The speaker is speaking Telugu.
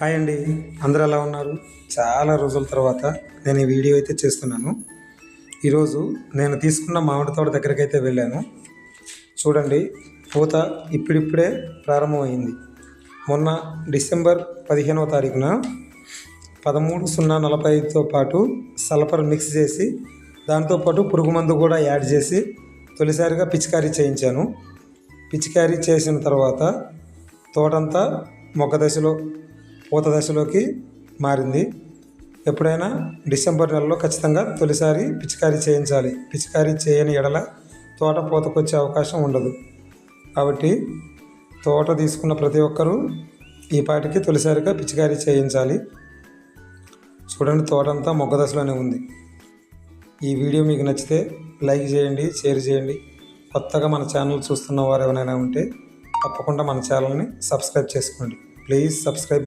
హాయ్ అండి, అందరూ ఎలా ఉన్నారు? చాలా రోజుల తర్వాత నేను ఈ వీడియో అయితే చేస్తున్నాను. ఈరోజు నేను తీసుకున్న మామిడి తోట దగ్గరికి అయితే వెళ్ళాను. చూడండి, పూత ఇప్పుడిప్పుడే ప్రారంభమైంది. మొన్న డిసెంబర్ 15వ తారీఖున 13,045తో పాటు సల్ఫర్ మిక్స్ చేసి దాంతోపాటు పురుగు మందు కూడా యాడ్ చేసి తొలిసారిగా పిచికారీ చేయించాను. పిచికారీ చేసిన తర్వాత తోటంతా మొగ్గ దశలో పూత దశలోకి మారింది. ఎప్పుడైనా డిసెంబర్ నెలలో ఖచ్చితంగా తొలిసారి పిచికారీ చేయించాలి. పిచికారీ చేయని ఎడల తోట పూతకొచ్చే అవకాశం ఉండదు. కాబట్టి తోట తీసుకున్న ప్రతి ఒక్కరూ ఈ పాటికి తొలిసారిగా పిచికారీ చేయించాలి. చూడండి, తోటంతా మొగ్గ దశలోనే ఉంది. ఈ వీడియో మీకు నచ్చితే లైక్ చేయండి, షేర్ చేయండి. కొత్తగా మన ఛానల్ చూస్తున్న వారు ఎవరైనా ఉంటే తప్పకుండా మన ఛానల్ని సబ్స్క్రైబ్ చేసుకోండి. Please subscribe